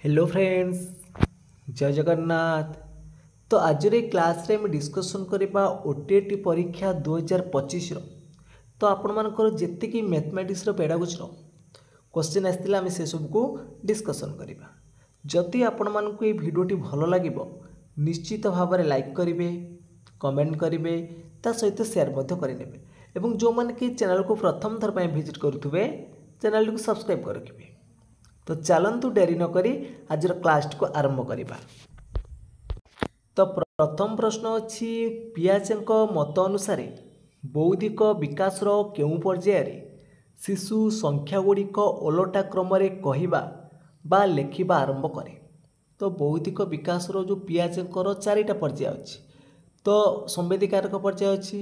Hello friends, जय जगन्नाथ। तो आज क्लास रे हम डिस्कसन करबा ओटीटी परीक्षा 2025 रो। तो आपण मानकर जेतिकी मैथमेटिक्स रो पेडागोजी रो क्वेश्चन आस्तिला हम से सब को डिस्कसन करबा। जदि आपण मानकु ए भिडियोटी भलो लागिबो निश्चित भाव में लाइक करेंगे, कमेंट करेंगे, ता सहित शेयर मध्य करेंगे एवं जो माने कि चैनल को प्रथम थर पर विजिट करुवे चैनल को सब्सक्राइब कर रखिए। तो चलतु डेरी नक आज क्लास को आरंभ करवा। तो प्रथम प्रश्न अच्छी पियाचेंक मत अनुसार बौद्धिक विकास केउं पर्यायर शिशु संख्या गुड़िक ओलटा क्रम कहवा बा लेखिबा आरंभ करे। तो बौद्धिक विकास जो पियाचेंकर चारिटा पर्याय अच्छी। तो संवेदिकारक पर्याय अच्छी,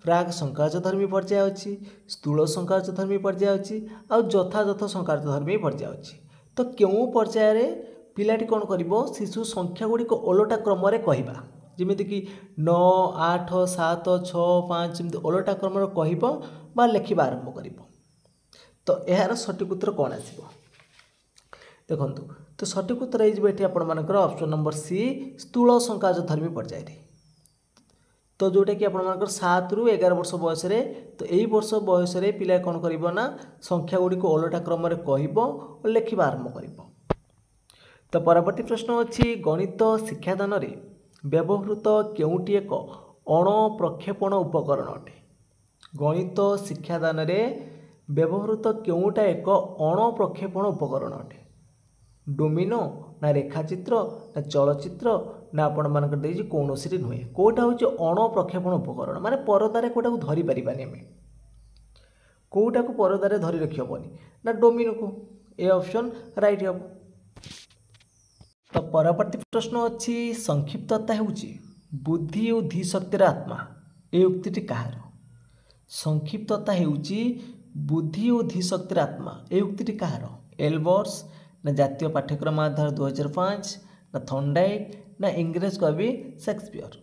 प्राग संकार्यधर्मी पर्याय अच्छी, स्थूल संकार्यधर्मी पर्याय अच्छी और यथायथ संकार्यधर्मी पर्याय अच्छी। तो क्यों पर्यायर पिलाटी कौन करिवो शिशु संख्या गुड़िक ओलटा क्रम कहवा जमीक 9, 8, 7, 6, 5 जमी ओलटा क्रम कहब बा लेखिबा आरंभ कर। तो यार सठिक उत्तर कौन आसो देखु। तो सठिक उत्तर ये आपर ऑप्शन नंबर सी स्थूल संकार्यधर्मी पर्यायर। तो जोटा कि आपर 7 ରୁ 11 वर्ष बयस तो यही वर्ष बयस पिला कौन करना संख्या गुड़िक ओलटा क्रम कहब और लेखिबा आरंभ कर। तो परवर्ती प्रश्न अच्छी गणित शिक्षादान व्यवहृत केउटी एक अणप्रक्षेपण उपकरण अटे। गणित शिक्षादान व्यवहृत केउटा एक अणप्रक्षेपण उपकरण अटे। डोमिनो ना रेखाचित्र ना चलचित्र ना आपण मानक देजी कौन सी नुहे कौटा हूँ अणप्रक्षेपण उपकरण माने परदारे कौटा को धरी पारिबानी आमे कौटा को परदारे धरी रखी हेबनी ना डोमिनो को। ए ऑप्शन राइट हम। तो परवर्ती प्रश्न अच्छी संक्षिप्तता होउची बुद्धि और धीशक्तिर आत्मा ए उक्तिटी कहार। संक्षिप्तता होउची बुद्धि और धीशक्तिर आत्मा ए उक्तिटी कहार। एल्बर्ट्स ना जातीय पाठ्यक्रम आधार 2005 ना थॉर्नडाइक ना इंग्रेज कवि शेक्सपियर।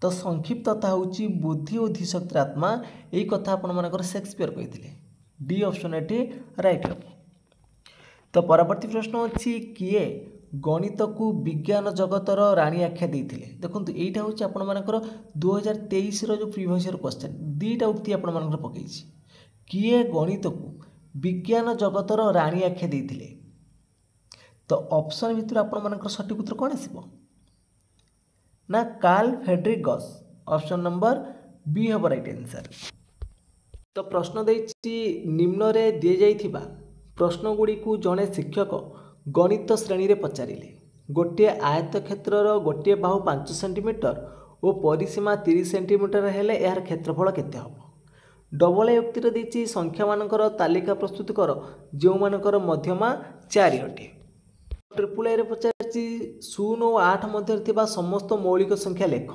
तो संक्षिप्तता होउची बुद्धि और धीशक्तिर आत्मा यही कथा आपण मानकर शेक्सपियर कहिथिले। डी ऑप्शन एटी राइट हम। तो परवर्ती प्रश्न अच्छी किए गणित को विज्ञान जगतर राणी आख्या देइथिले। देखंतु एटा होची आपण मानकर 2023 रो जो प्रीवियस ईयर क्वेश्चन दीटा उक्ति आपण मानकर पकेइछि। किए गणित को विज्ञान जगतर राणी आख्या देइथिले। तो ऑप्शन भितर आपण मानकर सठिक उत्तर कोन आसीबो ना Carl Friedrich Gauss. Option number B हबो राइट आंसर। तो प्रश्न देइछि निम्न रे दिए जाइथिबा प्रश्न गुडी को जणे शिक्षक गणित श्रेणी रे पचारिले गोटे आयत क्षेत्रर गोटे बाहु 5 सेंटीमीटर और परिसीमा 30 सेंटीमीटर हेले यार क्षेत्रफल केते हबो। डबल ए उक्ति देइछि संख्या मानकर तालिका प्रस्तुत कर जो मानकर मध्यमा 4 अटे। ट्रिपल ए रे पचारिछि 0 और 8 मध्य थिबा समस्त मौलिक संख्या लेख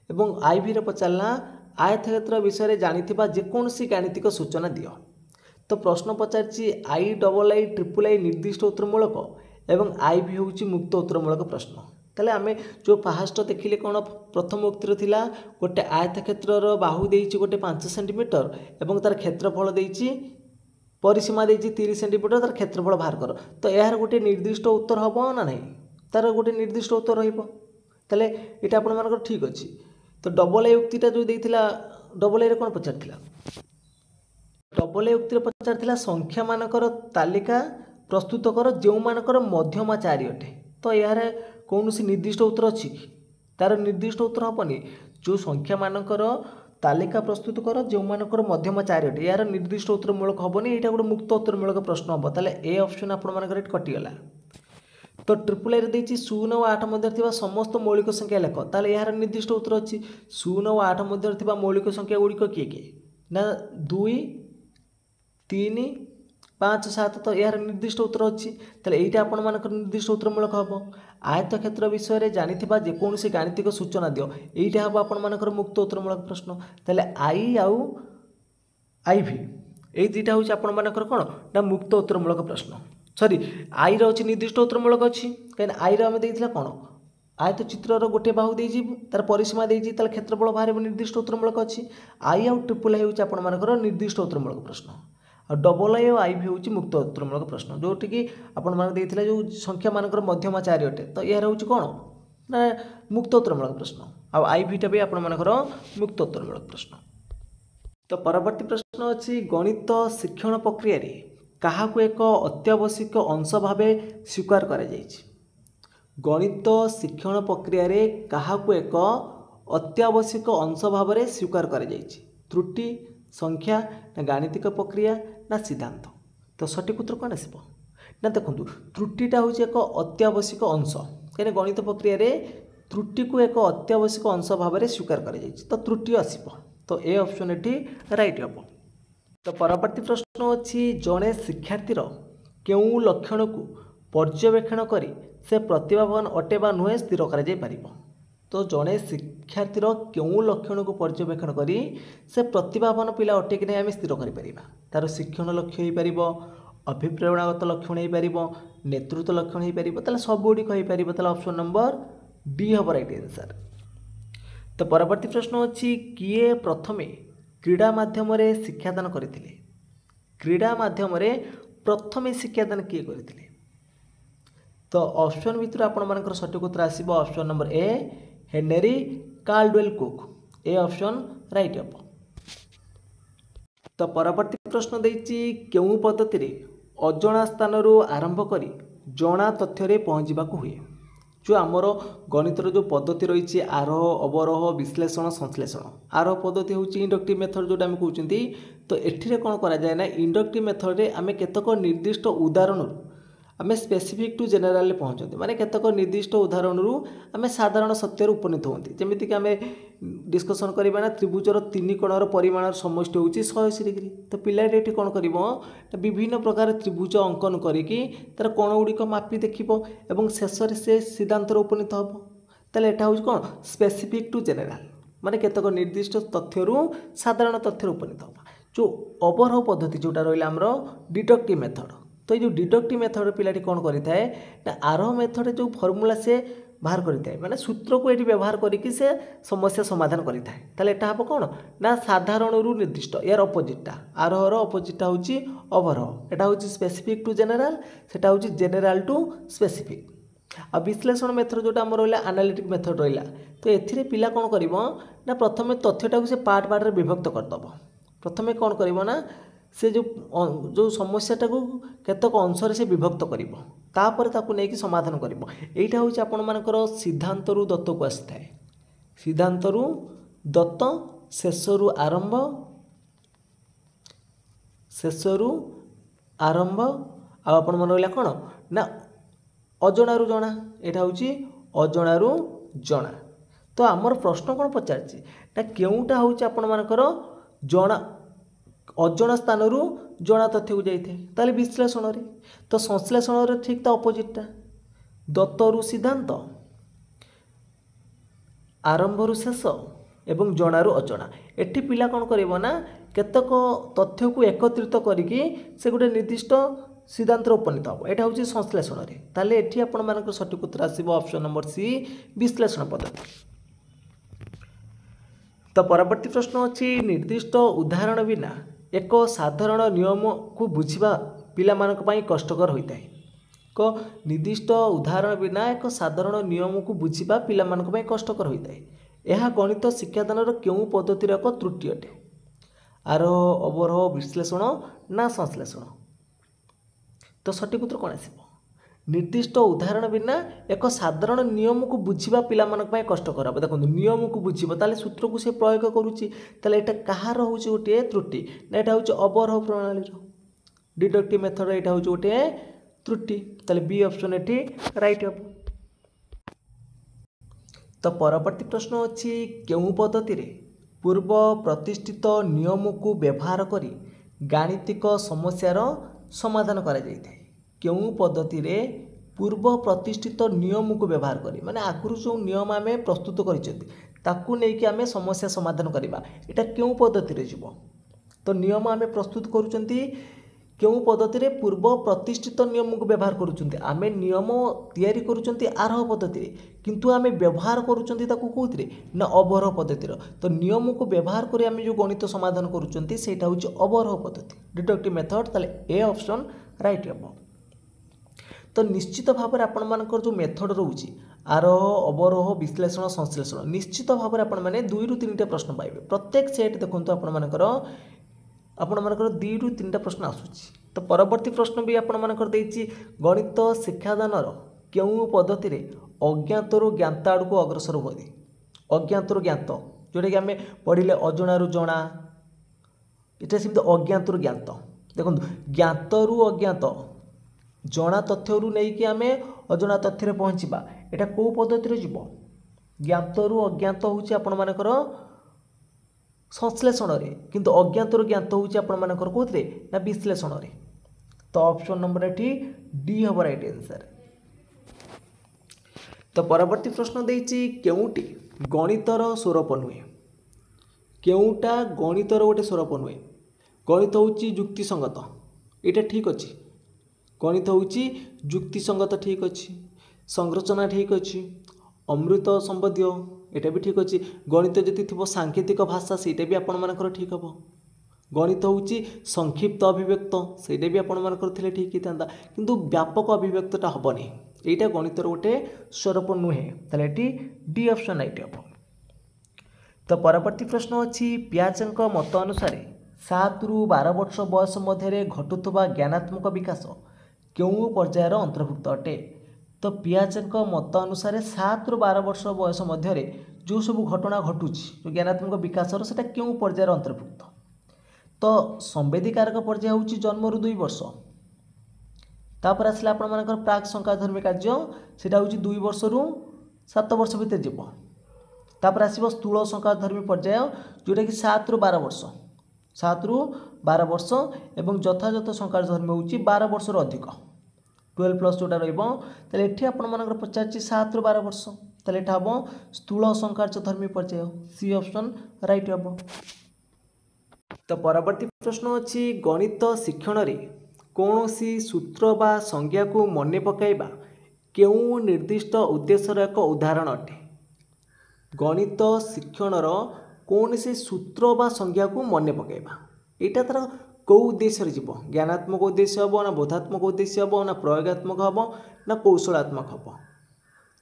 एवं आईवी रे पचारला आयत क्षेत्र विषय जानिथिबा जेकोनसी गाणितिक सूचना दियो। तो प्रश्न पचारछि I double I triple I निर्दिष्ट उत्तरमूलक एवं आई भी होउछि मुक्त उत्तरमूलक प्रश्न। ताले आमे जो फास्ट देखिले कोन प्रथम उक्तिर थिला गोटे आयत क्षेत्रर बाहु देइछि गोटे 5 सेंटीमीटर एवं तार क्षेत्रफल देइछि परिसीमा देइछि 30 सेंटीमीटर तार क्षेत्रफल बाहर कर। तो यार गोटे निर्दिष्ट उत्तर हबो ना नहीं तार गोटे निर्दिष्ट उत्तर रहिबो। ताले एटा आपण मानकर ठीक अछि। तो डबल ए उक्तिटा जो देइथिला डबल ए रे कोन पचारथिला डबल ए उक्ति पचार संख्या मानकर तालिका प्रस्तुत कर जो मानकर मध्यमा 4 अटे। तो यार कौन सी निर्दिष्ट उत्तर अच्छी कि तार निर्दिष्ट उत्तर हेनी जो संख्या मानकर तालिका प्रस्तुत कर जो मानकर मध्यमा 4 अटे यार निर्दिष्ट उत्तरमूलक हेनी यहाँ गोटे मुक्त उत्तरमूलक प्रश्न हम। ताले ए ऑप्शन आपर कटिगला। तो ट्रिपल ए रे 0 और 8 मध्य थिबा समस्त मौलिक संख्या लेख ताले यार निर्दिष्ट उत्तर अच्छी 0 और 8 मध्य थिबा मौलिक संख्या गुड़िक किए किए ना 2, 3, 5, 7। तो यार निर्दिष्ट उत्तर अच्छी ताले एटा आपण मानकर निर्दिष्ट उत्तरमूलक हम। आयत क्षेत्र विषय रे जानिथिबा जेकोनसी गाणितिक सूचना दियो एटा हम आपण मानकर मुक्त उत्तरमूलक प्रश्न। ताले आई आउ आईवी ए दुटा होची आपण मानकर कोन ना मुक्त उत्तरमूलक प्रश्न। सॉरी आई रो अछि निर्दिष्ट उत्तरमूलक अछि काइन आई रो हम देइथिला कोन आयत चित्रर गोटे बाहु देइछि तार परिसीमा देइछि तार क्षेत्रफल बाहर निर्दिष्ट उत्तरमूलक अछि। आई आउ ट्रिपल ए होची आपण मानकर निर्दिष्ट उत्तरमूलक प्रश्न। और डबल आई और आईवी हूँ मुक्त उत्तरमूलक प्रश्न जोटिकी आपंकर जो संख्या मानकर मध्यमा 4 अटे तो यार हूँ कौन ना मुक्त उत्तरमूलक प्रश्न आईवीटा भी आपर मुक्त उत्तरमूलक प्रश्न। तो परवर्ती प्रश्न अच्छी गणित शिक्षण प्रक्रिया क्या एक अत्यावश्यक अंश भाव स्वीकार करा जायछि। गणित शिक्षण प्रक्रिया क्या एक अत्यावश्यक अंश भाव स्वीकार करा जायछि। त्रुटि संख्या ना गाणितिक प्रक्रिया ना सिद्धांत। तो सठिक उत्तर कौन आसब ना देखो त्रुटिटा हूँ एक अत्यावश्यक अंश कहीं गणित प्रक्रिया त्रुटि को एक अत्यावश्यक अंश भाव स्वीकार करा जायछि। तो त्रुटि आसब तो ए ऑप्शन एटी राइट हम। तो परवर्ती प्रश्न अच्छी जड़े शिक्षार्थीर केउं लक्षण को पर्यवेक्षण करी से प्रतिभावान अटे बा नुहे स्थिर कर। तो जड़े शिक्षार्थीर केउं लक्षण को पर्यवेक्षण करी से प्रतिभावान पिला अटे कि नहीं आम स्थिर कर तार शिक्षण लक्ष्य हो पार अभिप्रेरणागत लक्षण हो पार नेतृत्व लक्षण हो पार सबुगुड़िक हो पार ऑप्शन नंबर डी हम राइट आंसर। तो परवर्ती प्रश्न अच्छी किए प्रथमे क्रीड़ा माध्यम शिक्षादान करते क्रीड़ा माध्यम प्रथमे शिक्षादान किए करते। तो ऑप्शन भितर आपर सठिक उत्तर आसब ऑप्शन नंबर ए हेनरी कार्लवेल कुक ए ऑप्शन राइट हम। तो परवर्ती प्रश्न देछि केउं पद्धति अजणा स्थान आरंभ करी जणा तथ्य पहुँचवा हुए। जो आमर गणितर जो पद्धति रही आरोह अवरोह विश्लेषण संश्लेषण आरोह पद्धति हूँ इंडक्टिव मेथड जोटा आम कहते। तो एठिरे कौन करा जाए ना इंडक्टिव मेथड रे आम केतक निर्दिष्ट उदाहरण आम स्पेसिफिक टू जेनेराल पहुँचते माने केतक निर्दिष्ट उदाहरण आम साधारण सत्य उपनीत होती जमीक आम डिस्कसन करवा ना त्रिभुजर 3 कोणर परिमाण समष्टि हूँ 180 डिग्री। तो पिलाटी ये कौन कर विभिन्न प्रकार त्रिभुज अंकन करके तार कोण गुड़िक मापी देखिब और शेष से सिद्धांत उपनीत हम। ताले एटा हूँ कौन स्पेसिफिक टू जेनेराल माने केतक निर्दिष्ट तथ्य साधारण तथ्य उपनीत हम। जो ओवरऑल पद्धति जोटा रहा आमर डिडक्टिव मेथड। तो ये जो डिडक्टिव मेथड पिलाटी कौन करें ना आरोह मेथड जो फर्मूला से बाहर करें माने सूत्र को ये व्यवहार करके से समस्या समाधान करें हम कौन ना साधारण निर्दिष्ट यार अपोजिटा आरोहर अपोजिटा हूँ ओवरऑल एटा हूँ स्पेसिफिक टू जेनेराल सेटा हूँ जेनेराल टू स्पेसिफिक। आ विश्लेषण मेथड जोटा आम रहा एनालिटिक मेथड रहा तो एथिरे पिला कौन कर ना प्रथम तथ्यटा को से पार्ट पार्ट विभक्त करदेव। प्रथम कौन कर ना से जो समस्याटा को केतक अंश से विभक्त कर नहीं समाधान कर यहाँ हूँ आपर सिद्धांत दत्त को आसी था सिद्धांत दत्त शेषरु आरंभ आपण मन रहा कौन ना अजणारू जना यहाँ हूँ अजणारू जना। तो आमर प्रश्न कौन पचार केउटा हूँ आपर जना अजणा स्थान जना तथ्य को जाए विश्लेषण रे। तो संश्लेषण रे ठीक ता अपोजिटा दत्तरु सिद्धांत आरंभरु शेष एवं जणारू अजणा। एठी पिला कौन करिवो ना केतक तथ्य को एकत्रित करिकी से गोटे निर्दिष्ट सिद्धांत उपनीत हम। यहाँ हूँ संश्लेषण रे ताले एठी आपण मानकर सठिक उत्तर आसीबो ऑप्शन नंबर सी विश्लेषण पद्धति। तो परवर्ती प्रश्न अच्छी निर्दिष्ट उदाहरण बिना एक साधारण नियम को बुझा पिला मानक पई कष्टकर होता है। को निर्दिष्ट उदाहरण बिना एक साधारण नियम को बुझा पिला मानक पई कष्टकर होता है। यह गणित शिक्षादान केउं पद्धतिर एक त्रुटि अटे आरोह अवरोह विश्लेषण ना संश्लेषण। तो सठिक उत्तर कौन आसब निर्दिष्ट उदाहरण बिना एक साधारण नियम को बुझा पिला मानक पई कष्टकर हम। देखो नियम को बुझिबो ताले सूत्र को से प्रयोग करुच्ची ताले एटा कहार हूँ गोटे त्रुटि ना यहाँ हूँ अवरोह प्रणाली डिडक्टिव मेथड यहाँ हूँ गोटे त्रुटि ताले बी ऑप्शन एटी राइट हम। तो परवर्ती प्रश्न अच्छी केउं पद्धति पूर्व प्रतिष्ठित नियम को व्यवहार करी गाणितिक समस्यार समाधान करा जाय थाए। केउं पद्धति रे पूर्व प्रतिष्ठित नियम को व्यवहार करी माने आगुरु जो नियम आमे प्रस्तुत करिसेंती ताकू नेकी आमे समस्या समाधान करिबा एटा केउं पद्धति रे जीवो। तो नियम आमे प्रस्तुत करूचंती केउं पद्धति रे पूर्व प्रतिष्ठित नियम को व्यवहार करूछंती आमे नियम तैयारी करूछंती आरोह पद्धति रे किंतु आमे व्यवहार करूछंती ताकू कोउथि रे ना अवरोह पद्धति रो तो नियम को व्यवहार करी आमे जो गणित समाधान करूछंती सेटा होची अवरोह पद्धति डिडक्टिव मेथड ताले ए ऑप्शन राइट हबो। तो निश्चित भाव में आपण मानकर जो मेथड रोची आरोह अवरोह विश्लेषण संश्लेषण निश्चित भाव में आपण माने 2 रु 3टा प्रश्न पाइबे प्रत्येक सेट देखंतु आपण मानकर 2 रु 3टा प्रश्न आसुची। तो परवर्ती प्रश्न भी आपण मानकर देछि गणित शिक्षादानर केउं पद्धति रे अज्ञातरु ज्ञात आड़ को अग्रसर होई अज्ञातरु ज्ञात जोटा कि आम पढ़िले अजणारु जणा एटा सेमती अज्ञातरु ज्ञात देखंतु ज्ञातरु अज्ञात जणा तथ्यरु नहीं कि आम अजणा तथ्य रे पहुँचवा एटा को पद्धति रे जीव ज्ञातरु अज्ञात होउची आपण मानकर संश्लेषण रे किंतु अज्ञातरु ज्ञात होउची आपण मानकर कोथरे ना विश्लेषण रे। तो ऑप्शन नंबर एठी डी हबो राइट आंसर। तो परवर्ती प्रश्न देछि केउटी गणितर स्वरूप नुहे केउटा गणितर गोटे स्वरूप नुहे गणित होउची युक्तिसंगत एटा ठीक अछि गणित होउची युक्तिसंगत ठीक अछि संरचना ठीक अछि अमृत संबंधी एटा भी ठीक अछि गणित जति थिबो सांकेतिक भाषा सेटा भी आपण मानकर ठीक हबो गणित होउची संक्षिप्त अभिव्यक्त सेटा भी आपण मानकर थिले ठीक हितांदा किंतु व्यापक अभिव्यक्तटा हबनी एटा गणितर गोटे स्वरूप नुहे ताले एटी डी ऑप्शन राइट हबो। तो परवर्ती प्रश्न अछि पियाचंक मत अनुसार 7 रु 12 वर्ष बयस मध्य घटुवा ज्ञानात्मक विकास केउं पर्यायर अंतर्भुक्त अटे। तो पियाचंक मत अनुसार 7 रु 12 वर्ष बयस मध्य जो सब घटना घटुची जो ज्ञानात्मक विकास सेटा केउं पर्यायर अंतर्भुक्त। तो संवेदीकारक पर्याय होउची जन्म रु 2 वर्ष तापर आसला आपण मानकर प्राक संख्याधर्मी कार्य सेटा होउची 2 वर्ष रु 7 वर्ष भितर जीव तापर आसीबो स्थूल संख्याधर्मी पर्याय जोटा कि 7 रु 12 वर्ष 7 रु 12 वर्ष एवं यथायथ संख्याधर्मी होउची 12 वर्ष रु अधिक 12 प्लस जोटा रहिबो तले एठी आपण मानकर पचाची 7 रु 12 वर्ष तले एठा हबो स्थूल संख्याधर्मी पर्याय सी ऑप्शन राइट हबो। तो परवर्ती प्रश्न अछि गणित शिक्षण रे कौनसी सूत्र बा संज्ञा को मने पकाइबा केउं निर्दिष्ट उद्देश्यर एक उदाहरण अटे। गणित शिक्षणर कौनसी सूत्र बा संज्ञा को मने पकाइबा एटा तर कौ उद्देश्य जीव ज्ञानात्मक उद्देश्य हम ना बोधात्मक उद्देश्य हम ना प्रयोगात्मक हम ना कौशलात्मक हम।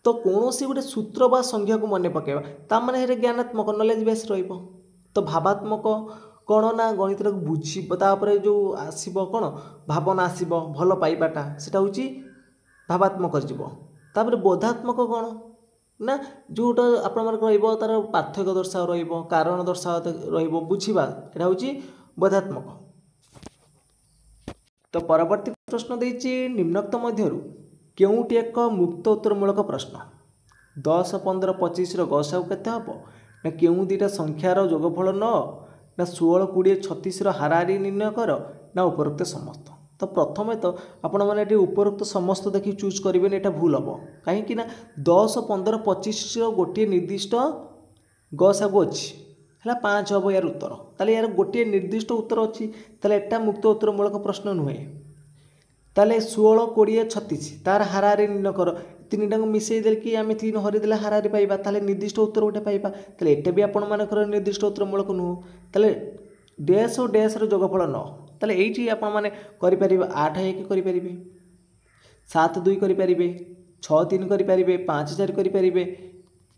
तो कौनसी गोटे सूत्र बा संज्ञा को मने पकाइबा ता माने हेरे ज्ञानात्मक नॉलेज बेस रहिबो। तो भावात्मक कौन ना गणित बुझे जो आसब कौन भावना आसब भल पाइबाटा सेटा होची भावात्मक जीव तापर बोधात्मक कौन ना जोटा आपण तार पार्थक्य दर्शाव रहिबो कारण दर्शाव रहिबो बुझिबा एटा होची बोधात्मक। तो परवर्ती प्रश्न देछि निम्नोक्त मध्यरु केउटी एक मुक्त उत्तरमूलक प्रश्न 10 15 25 रो गसाउ केते हबो ना केउ दुईटा संख्यार जोगफल 9 ना 16 20 36 हाराहारी निर्णय कर ना उपरोक्त समस्त। तो प्रथम तो आपण मैंने उपरोक्त समस्त देखी चूज करेंगे यहाँ भूल हम कहीं 10 15 25 गोटे निर्दिष्ट गसागु अच्छी है 5 हम यार उत्तर ताले यार गोटे निर्दिष्ट उत्तर अच्छी ताले एटा मुक्त उत्तरमूलक प्रश्न नुहे ताले 16 20 36 तार हाराहारी निर्णय कर 3टा को मिसई दे कि आम 3 हरिदेले हाराहारी पाइबा ताले निर्दिष्ट उत्तर गोटे पाइबा ताले एटा भी आपण मानकर निर्दिष्ट उत्तरमूलक नुह ताले डैश और डैश जोगफल 9 ताले एठी आपण माने करि परिबे 8 1 करि परिबे 7 2 करि परिबे 6 3 करि परिबे 5 4 करि परिबे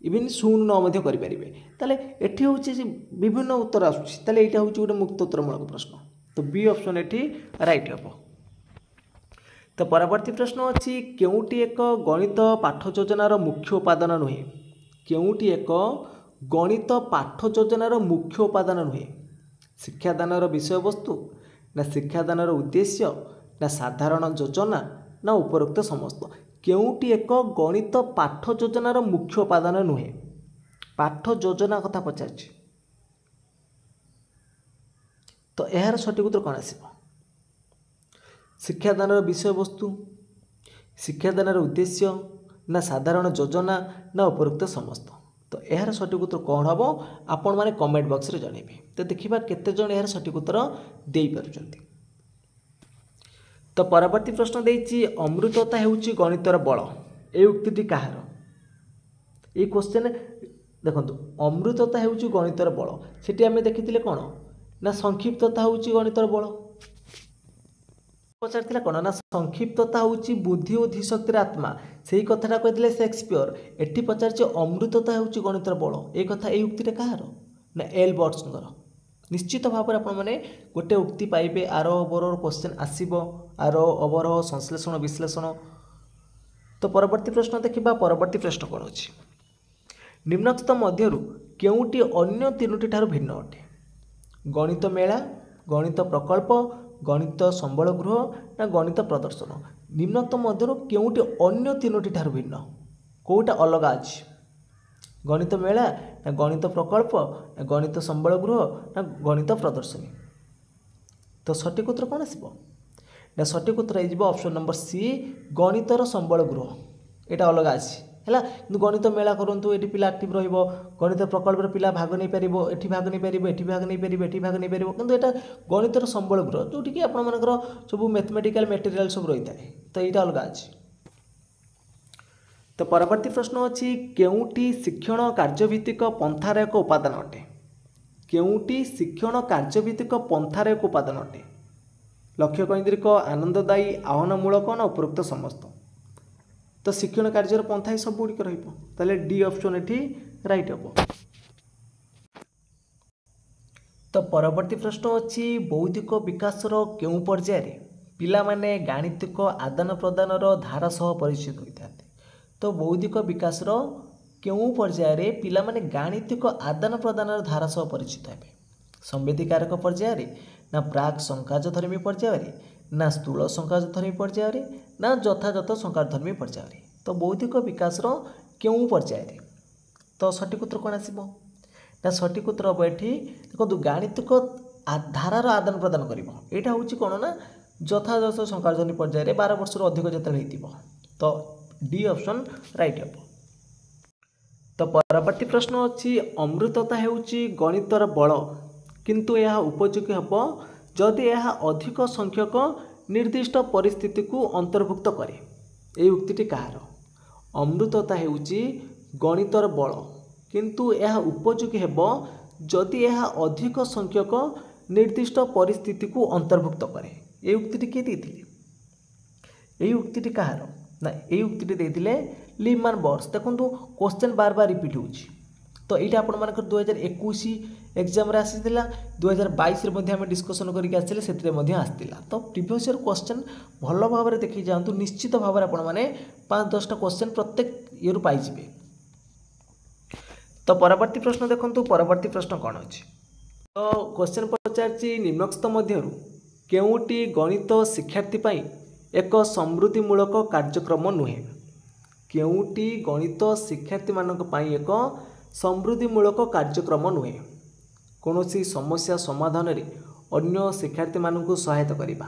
इवन 0 9 मध्ये करि परिबे ताले एठी होची जे विभिन्न उत्तर आसुची ताले एटा होची गोटे मुक्त उत्तरमूलक प्रश्न। तो बी ऑप्शन एठी राइट हबो। तो परवर्ती प्रश्न अच्छी केउटी एक गणित पाठ योजनार मुख्य उपादान नुहे केउटी एक गणित पाठ योजनार मुख्य उपादान नुहे शिक्षादानर विषय वस्तु ना शिक्षादानर उद्देश्य ना साधारण योजना ना उपरोक्त समस्त केउटी एक गणित पाठ योजनार मुख्य उपादान नुहे पाठ योजना कथा पचार। तो यार सठिक उत्तर कौन आसिबो शिक्षादानर विषय वस्तु शिक्षादानर उद्देश्य ना साधारण योजना ना उपरोक्त समस्त। तो यार सठिक उत्तर कौन हम आपण मैंने कमेंट बॉक्स रे जणेबे। तो देखिबा केते जण यार सठिक उत्तर देई पारुचंती। तो परवर्ती प्रश्न देछि अमृतता हेउछि गणितर बल ए उक्तिटी कहार ये क्वेश्चन देखो अमृतता हेउछि गणितर बल सेठी आमे देखिथिले कोन ना संक्षिप्तता हेउछि गणितर बल पचार कौन ना संक्षिप्तता हूँ बुद्धि और धीशक्तिर आत्मा से ही कथा कहते शेक्सपियर एटी पचार अमृतता हूँ गणितर बल ये कथा ये उक्ति कहार ना एल्बर्ट्सଙ୍କର निश्चित भाव में गोटे उक्ति पाइबे आर ओवर क्वेश्चन आसो आर ओवर संश्लेषण विश्लेषण। तो परवर्ती प्रश्न देखा परवर्ती प्रश्न कौन अच्छी निम्नलिखित मध्यरु केउटी अन्य तीनोटी ठारू भिन्न अटे गणित मेला गणित प्रकल्प गणित संबल गृह ना गणित प्रदर्शन निम्नलिखित मध्यरु केउटी अन्य तीनोटी ठारू भिन्न कोटा अलग अछि गणित मेला ना गणित प्रकल्प ना गणित संबल गृह ना गणित प्रदर्शनी। तो सठिक उत्तर कौन आसब ना सठिक उत्तर हो ऑप्शन नंबर सी गणितर संबल गृह यहाँ अलग अच्छी है कि गणित मेला करूँ ये पिला आक्टिव रहिबो गणित प्रकल्प पिला भाग नहीं पारिबो एठी भाग नहीं पारिबो एठी भाग नहीं पारिबो एठी भाग नहीं पारिबो किंतु एटा गणितर संबल गृह जोटी कि आपण मानकर सब मैथमेटिकल मटेरियल सब रही है तो यहाँ अलग अच्छी। तो परवर्ती प्रश्न अच्छी केउटी शिक्षण कार्यभित्तिक पंथार एक उपादान अटे केउटी शिक्षण कार्यभित्तिक पंथार एक उपादान अटे लक्ष्य केन्द्रिक आनंददायी आह्वानमूलक ना उपरोक्त समस्त। तो शिक्षण कार्यर पंथा ही सब गुड़िक रहा डी ऑप्शन एठी राइट हम। तो परवर्ती प्रश्न अच्छी बौद्धिक विकासर केउं पर्यायर पिला माने गाणितिक आदान प्रदान धारा सह परिचित होता है। तो बौद्धिक विकासर केउं पर्यायर पिला माने गाणितिक आदान प्रदान धारा सह परिचित हेबे संवेदीकारक पर्यायर ना प्राक संकाजधर्मी पर्यायर ना स्थूल संकाजधर्मी पर्यायर ना यथायथ संकाजधर्मी पर्यायर। तो बौद्धिक विकासर केउं पर्यायर तो सठिक उत्तर कौन आसब ना सठिक उत्तर हम ये देखो गाणितिक धारार आदान प्रदान कर यहाँ हूँ कौन ना यथायथ संकाजधर्मी पर्यायर 12 वर्ष अधिक जो तो डी ऑप्शन राइट हम। तो परवर्ती प्रश्न अच्छी अमृतता हेउची गणितर बल किंतु यह उपयोगी हम जदि यह अधिक संख्यक निर्दिष्ट परिस्थिति को अंतर्भुक्त करे ये उक्ति कहार अमृतता हेउची गणितर बल किंतु यह उपयोगी हम जदि यह अधिक संख्यक निर्दिष्ट परिस्थिति को अंतर्भुक्त करे ये उक्ति किए देथिले यही उक्ति कहार ना यही उक्ति देथिले लीमान बॉर्स। देखो क्वेश्चन बार बार रिपीट होउची तो यहाँ आपण मानकर 2021 एग्जाम रे आसीथिला 2022 रे मध्ये हम डिस्कशन करके आसिले सेतरे मध्ये आस्तिला। तो प्रीवियस ईयर क्वेश्चन भल भाव में देखि जांतु निश्चित भाव में आपण माने 5-10टा क्वेश्चन प्रत्येक ईयर पाई जिवे। तो परवर्ती प्रश्न देखंतु परवर्ती प्रश्न कौन अछि तो क्वेश्चन पचारछि निम्नलिखित मध्यरु केउटी गणित शिक्षार्थी पई एक समृद्धिमूलक कार्यक्रम नुहे केउटी गणित शिक्षार्थी मानक पई एक समृद्धिमूलक कार्यक्रम नुहे कौनसी समस्या समाधान रे अन्य शिक्षार्थी मानक सहायता करिबा।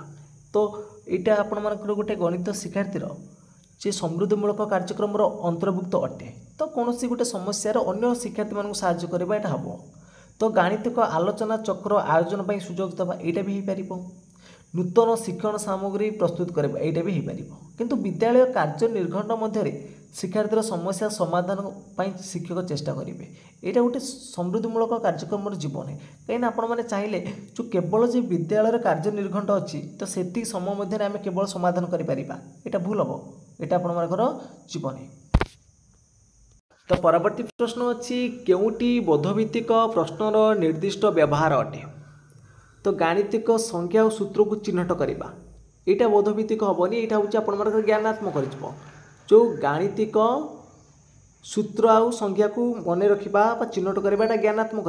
तो यहाँ आपण मानकर गोटे गणित शिक्षार्थीर जे समृद्धिमूलक कार्यक्रम अंतर्भुक्त अटे तो कौनसी गोटे समस्या अन्य शिक्षार्थी मानक सहायता करबा एटा हबो। तो गाणितिक आलोचना चक्र आयोजन पई सुजोग दबा एटा भी हो पारिबो नूतन शिक्षण सामग्री प्रस्तुत करबा एटा भी हो पारिबो किंतु विद्यालय कार्य निर्घंट मध्य शिक्षार्थीर समस्या समाधान पई शिक्षक चेष्टा करेंगे यहाँ गोटे समृद्धिमूलक कार्यक्रम जीवन है कहीं आपण मैंने चाहिए जो केवल जो विद्यालय कार्य निर्घंट अच्छी तो से समय मध्य आम केवल समाधान करें यहाँ भूल हम यहाँ आपर जीवन है। तो परवर्ती प्रश्न अच्छी केउटी बोधभित्तिक प्रश्नर निर्दिष्ट व्यवहार अटे तो गाणितिक संख्या और सूत्र को चिन्हट करवा यहाँ बोधभित्तिक हेनी यहाँ हूँ आप ज्ञानात्मक जो गाणितिक सूत्र आउ संख्या को मन रखा चिन्हट करवा ज्ञानात्मक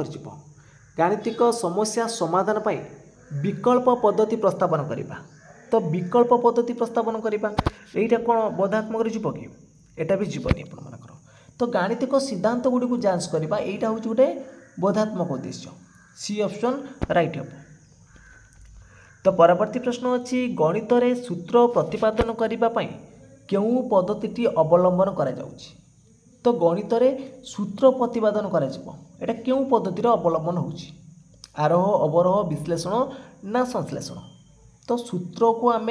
गाणितिक समस्या समाधान पाई विकल्प पद्धति प्रस्तावन करवा तो विकल्प पद्धति प्रस्तावन करवा यहाँ कौन बोधात्मक जीव कि यहाँ भी जीवनी आपर तो गाणितिक सिद्धांत गुड़ी को जांच करवा यहाँ हूँ गोटे बोधात्मक उद्देश्य सी ऑप्शन राइट हम। तो परवर्ती प्रश्न अच्छी गणित रे सूत्र प्रतिपादन करने केउं पद्धति अवलंबन करा जाउछि तो गणित रे सूत्र प्रतिपादन करा जिवो एटा केउं पद्धतिर अवलंबन होउछि आरोह अवरोह विश्लेषण ना संश्लेषण तो सूत्र को आम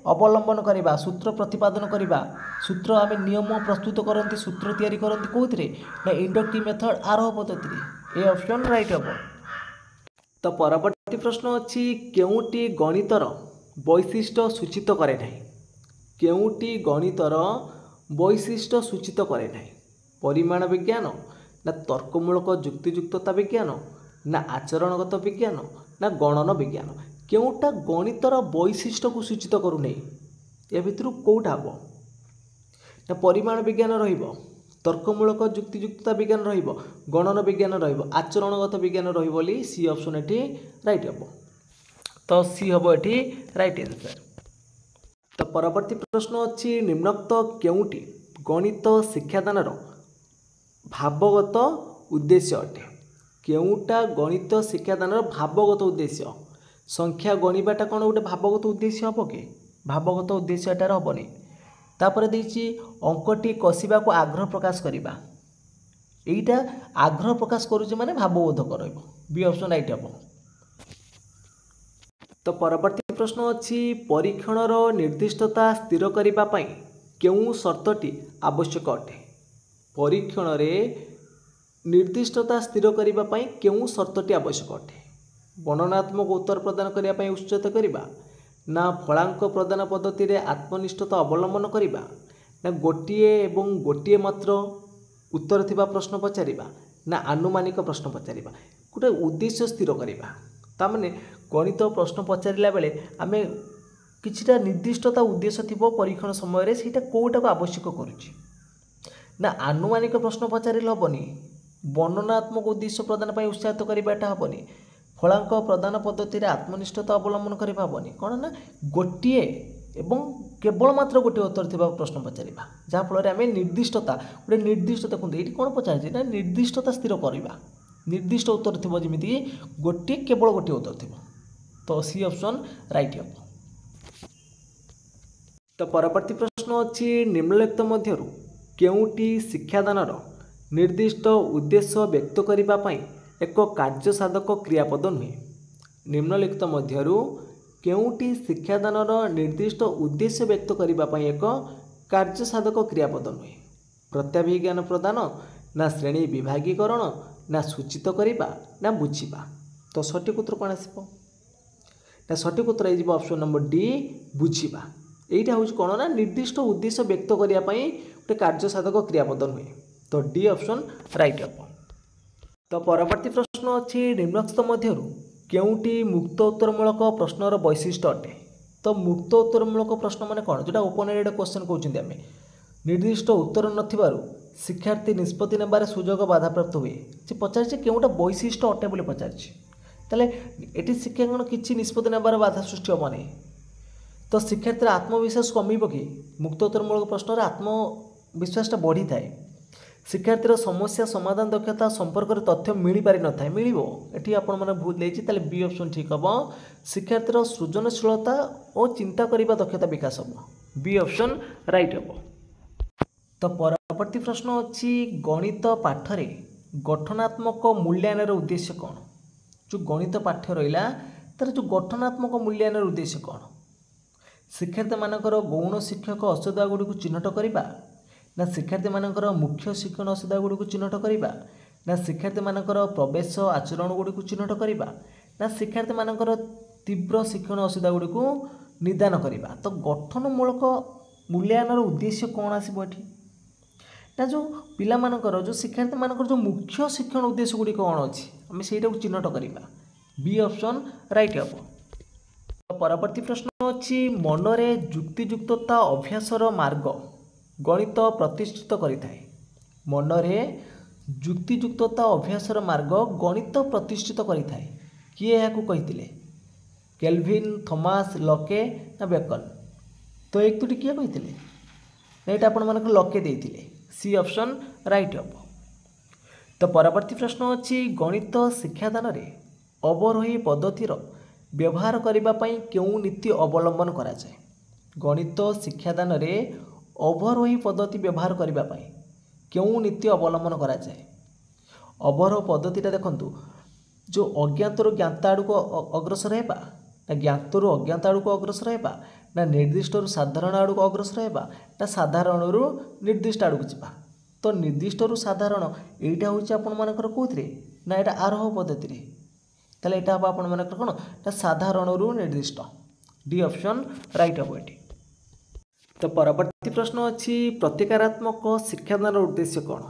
अवलंबन करवा सूत्र प्रतिपादन करवा सूत्र आम नियम प्रस्तुत करती सूत्र तैयारी करती कौन ना इंडक्टिव मेथड आरोह पद्धति ए ऑप्शन राइट हम। तो परवर्ती प्रश्न अच्छी केउटी गणितर वैशिष्ट्य सूचित करे ना केउटी गणितर वैशिष्ट्य सूचित करे ना परिमाण विज्ञान ना तर्कमूलक जुक्तियुक्तता विज्ञान ना आचरणगत विज्ञान ना गणन विज्ञान केउटा गणितर वैशिष्ट्य को सूचित करूना या भितर कौटा हम ना परिमाण विज्ञान रहिबो तर्कमूलक जुक्तियुक्तता विज्ञान रहिबो गणन विज्ञान रहिबो आचरणगत विज्ञान रहिबो बोली सी ऑप्शन एटी राइट हम। तो सी हम एटी राइट आंसर। तो परवर्ती प्रश्न अच्छी निम्नोक्त केउटी गणित शिक्षादानर भावगत उद्देश्य अटे केउटा गणित शिक्षादानर भावगत उद्देश्य संख्या गणिबाटा कौन गोटे भावगत उद्देश्य हम कि भावगत उद्देश्य एटार हेनी तापर देछि अंकटी कषिबा को आग्रह प्रकाश करवा एटा आग्रह प्रकाश करुचे माने भावबोधक रहिबो बी ऑप्शन राइट हम। तो परवर्ती प्रश्न अच्छी परीक्षणर निर्दिष्टता स्थिर करिबा पई केउ शर्तटी आवश्यक अटे परीक्षण रे निर्दिष्टता स्थिर करिबा पई केउ शर्तटी आवश्यक अटे वर्णनात्मक उत्तर प्रदान करिया पई उचित करिबा ना फलांक प्रदान पद्धति रे आत्मनिष्ठता अवलंबन करिबा ना गोटिए एवं गोटिए मात्र उत्तर थिबा प्रश्न पचारिबा ना आनुमानिक प्रश्न पचारिबा गोटे उद्देश्य स्थिर करिबा तामाने गणित प्रश्न पचारिला बेले आमे किछिटा निर्दिष्टता उद्देश्य थिबो परीक्षण समय रे सेटा कोटा को आवश्यक करूची ना आनुमानिक प्रश्न पचारिले हेबनी वर्णनात्मक उद्देश्य प्रदान पई उत्साहित करिबाटा हेबनी फलांक प्रदान पद्धति आत्मनिष्ठता अवलंबन करवा हेनी कौन ना गोटे एवं केवल मात्र गोटे उत्तर थी प्रश्न पचारा जहाँफल आम निर्दिष्टता गोटे निर्दिष्ट देखते ये कौन पचार ना निर्दिष्टता स्थिर करवा निर्दिष्ट उत्तर थी जमीक गोटे केवल गोटे उत्तर थी तो सी ऑप्शन राइट हम। तो परवर्ती प्रश्न अच्छी निम्नलिखित मध्यरु केउटी शिक्षादानर निर्दिष्ट उद्देश्य व्यक्त करने एक कार्य साधक क्रियापद नुहे निम्नलिखित मध्यरु केउटी शिक्षादानर निर्दिष्ट उद्देश्य व्यक्त करने एक कार्य साधक क्रियापद नुहे प्रत्याभिज्ञान प्रदान ना श्रेणी विभागीकरण ना सूचित करवा ना बुझा तो सठिक उत्तर कौन आसो ना सठिक उत्तर हो ऑप्शन नंबर डी बुझा यहीटा हूँ कौन ना निर्दिष्ट उद्देश्य व्यक्त करने गोटे कार्य साधक क्रियापद नुहे तो डी ऑप्शन राइट हम। तो परवर्ती प्रश्न अच्छी निम्नलिखित मध्यरु केउटी मुक्त उत्तरमूलक प्रश्नर वैशिष्ट्य अटे तो मुक्त उत्तरमूलक प्रश्न माने कौन जोटा ओपन एंडेड क्वेश्चन कहते हैं निर्दिष्ट उत्तर नथिबारु शिक्षार्थी निष्पत्ति नेबार सुजोग बाधाप्राप्त हुए से पचार केउटा वैशिष्ट्य अटे बोली पचार ताले एटी शिक्षांगन किछि निष्पत्ति नेबार बाधा सृष्टि हम नहीं तो शिक्षार्थी आत्मविश्वास कमिब कि मुक्त उत्तरमूलक प्रश्न आत्मविश्वासटा बढ़ी थाए शिक्षार्थीर समस्या समाधान दक्षता संपर्क में तथ्य मिल पारि न थाए मिलिबो एठी आपण माने भूल देछि ताले बी ऑप्शन ठीक हम शिक्षार्थीर सृजनशीलता और चिंता करिबा दक्षता विकास हम बी ऑप्शन राइट हम। तो परवर्ती प्रश्न अच्छी गणित पाठरे गठनात्मक मूल्यांकन उद्देश्य कौन जो गणित पाठ्य रहा तार जो गठनात्मक मूल्यांकन उद्देश्य कौन शिक्षार्थी मानकर गौण शिक्षक असुविधा गुड़ी चिन्हट करवा ना शिक्षार्थी मानकर मुख्य शिक्षण असुविधा गुड़ी चिन्हट करवा ना शिक्षार्थी मानकर प्रवेश आचरण गुड़ी चिन्हट करवा ना शिक्षार्थी मानकर तीव्र शिक्षण असुविधा गुड़ी निदान करवा तो गठनमूलक मूल्यांकन उद्देश्य कौन आसो ये ना जो पिला मानकर जो शिक्षार्थी मानकर जो मुख्य शिक्षण उद्देश्य गुड़ी कौन अच्छी आम से चिन्हट करवा बी ऑप्शन राइट हम। परवर्ती प्रश्न अच्छी मनरे जुक्तियुक्तता अभ्यासर मार्ग गणित प्रतिष्ठित करिथाए मनरे जुक्तियुक्तता अभ्यासर मार्ग गणित प्रतिष्ठित करिथाए किए याकू कहिथिले केल्विन थॉमस लके ना बेकन तो एक दुटी किए कहिथिले एटा आपण मानक लके देइथिले सी ऑप्शन राइट हम। तो परवर्ती प्रश्न अच्छी गणित शिक्षादान रे अवरोही पद्धतिर व्यवहार करने क्यों नीति अवलंबन करा जाए गणित शिक्षादान रे अवरोही पद्धति व्यवहार करने क्यों नीति अवलंबन करा जाए अवरोह पद्धतिटा देखंतु जो अज्ञात ज्ञात आड़ को अग्रसर होगा ना ज्ञातरू अज्ञात आड़ को अग्रसर होगा ना निर्दिष्टरू साधारण आड़ को अग्रसर होगा ना साधारणरू निर्दिष्ट आड़ को जावा। तो निर्दिष्टरू साधारण यहाँ हूँ आपर कौन ना यहाँ आरोह पद्धति ताले यहाँ हम आपण मानकर कौन ना साधारणरू निर्दिष्ट डी ऑप्शन राइट हम ये। तो परवर्ती प्रश्न अच्छी प्रतीकारात्मक शिक्षादान उद्देश्य कौन।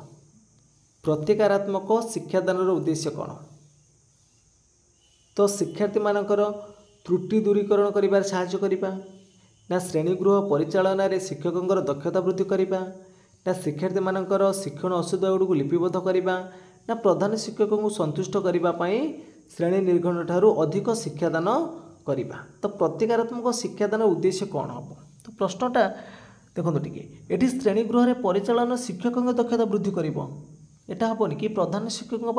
प्रतीकारात्मक शिक्षादान उद्देश्य कौन। तो शिक्षार्थी मानकर त्रुटि दूरीकरण करिबार साहाय्य करिबा ना श्रेणीगृह परिचालन रे शिक्षकों दक्षता वृद्धि करिबा ना शिक्षार्थी मानकर शिक्षण असुविधा गुड़ लिपिबद्ध करिबा ना प्रधान शिक्षकों को संतुष्ट करिबा पई श्रेणी निर्घण ठारू अधिक शिक्षादान करिबा। तो प्रतीकारात्मक शिक्षादान उद्देश्य कौन हम। तो प्रश्नटा देखो टिके एटी श्रेणीगृह रे परिचालन शिक्षकों दक्षता वृद्धि करिबो एटा हेनी कि प्रधान शिक्षकों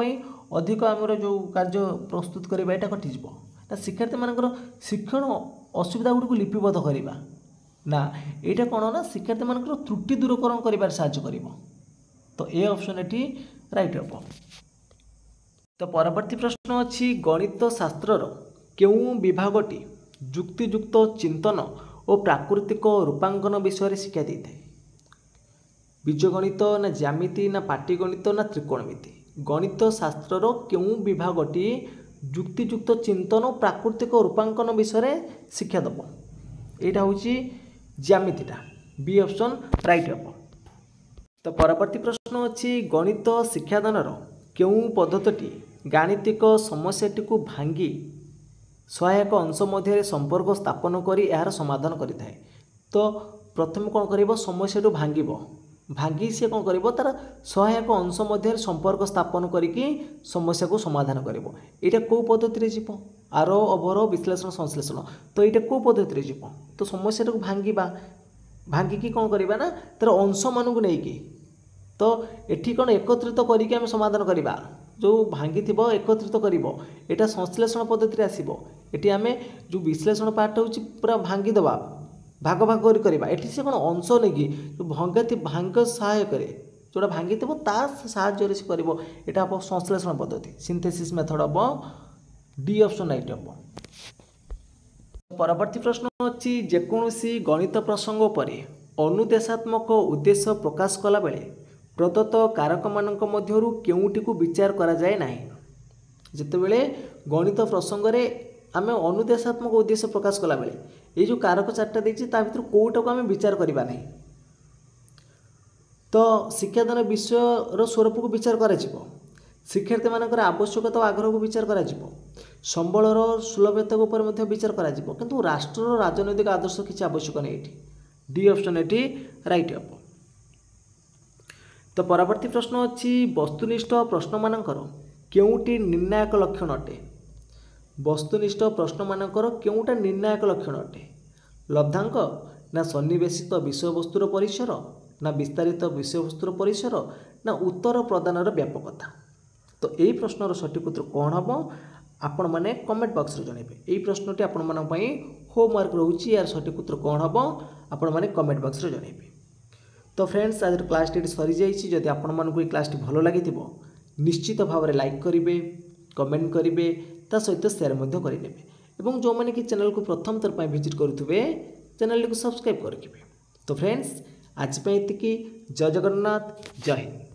अधिक आमर जो कार्य प्रस्तुत करवा यहाँ कटिज ना शिक्षार्थी मानकर शिक्षण असुविधा गुड़ लिपिबद्ध करवा ना यहाँ कौन ना शिक्षार्थी मानकर त्रुटि दूरीकरण कर साहाय्य कर। तो ए ऑप्शन ये राइट हम। तो परवर्ती प्रश्न अच्छी गणित शास्त्रर केउं विभागटी जुक्तियुक्त चिंतन और प्राकृतिक रूपांकन विषय शिक्षा दी थाए। बीजगणित ना ज्यामिति ना पाटीगणित ना त्रिकोणमिति। गणित शास्त्रर केउं विभागटी जुक्तियुक्त चिंतन और प्राकृतिक रूपांकन विषय शिक्षा दब यहाँ हूँ ज्यामितिटा बी ऑप्शन राइट हम। तो परवर्ती प्रश्न अच्छी गणित शिक्षादानर केउं पद्धति गाणितिक समस्याटी को भांगी सहायक अंश मध्य संपर्क स्थापन करी यार समाधान करिथाए। तो प्रथम कौन कर समस्या भांग भांगी सी कौन कर तार सहायक अंश मध्य संपर्क स्थापन करिकी समस्या को समाधान कर। यहाँ कौ पद्धति जीव आरोह अवरोह विश्लेषण संश्लेषण। तो यहाँ कौ पद्धति जीव तो समस्या को भांगा भांगिकी कौन करवा ना तार अंश मान को लेकिन तो ये कौन एकत्रित करके आम समाधान करवा जो भांगी थी एकत्रित कर यहाँ संश्लेषण पद्धति आसो ये आम जो विश्लेषण पार्ट हो पूरा भांगीदे भाग भाग करवा ये से कौन अंश नहीं जो भंगा थी भांग सहायक जोटा भांगी थो साहाय्य से कर यहाँ संश्लेषण पद्धति सिंथेसिस मेथड हम डी ऑप्शन राइट हम। परवर्ती प्रश्न अच्छी जेकोसी गणित प्रसंग पर अनुदेशात्मक उद्देश्य प्रकाश कला बेले प्रदत्त कारक मानक मध्यरु केउटी को विचार करा जाए नाही। जेतेबेले गणित प्रसंग रे आमे अनुदेशात्मक उद्देश्य प्रकाश कला बेले ये जो कारक चार्टा देछि ता भितर कोउटा को आमे विचार करबा नाही। तो शिक्षादान विषय स्वरूप को विचार करा जिवो शिक्षार्थी मानकर आवश्यकता और आग्रह को विचार करा जिवो संबलर सुलभता उपर मध्य विचार करा जिवो किंतु राष्ट्र राजनैतिक आदर्श किसी आवश्यक नहीं। डी ऑप्शन ये राइट हम। तो परवर्ती प्रश्न अच्छी वस्तुनिष्ठ प्रश्न मानकर केउटी निर्णायक लक्षण अटे। वस्तुनिष्ठ प्रश्न मानकर केउटा निर्णायक लक्षण अटे लब्धांक ना सन्निवेशित विषयवस्तुर परिसर ना विस्तारित विषयवस्तुर परिसर ना उत्तर प्रदानर व्यापकता। तो यही प्रश्नर सठिक उत्तर कौन हम आपण मैंने कमेंट बॉक्स रे जणेबे। यही प्रश्नटी आपण मन पई होमवर्क रहउची यार सठिक उत्तर कौन हम आपण मैंने कमेंट बॉक्स रे जणेबे। तो फ्रेंड्स आज क्लास टी सरी जाइए जदि आपण मानकु क्लास टी भल लगी निश्चित भाव में लाइक करेंगे कमेंट करेंगे ता सहित शेयर मध्य करेंगे एवं जो मैंने कि चैनल को प्रथम थर पर विजिट करुवे चैनल को सब्सक्राइब करेंगे। तो फ्रेंड्स आज पे जय जगन्नाथ जय हिंद।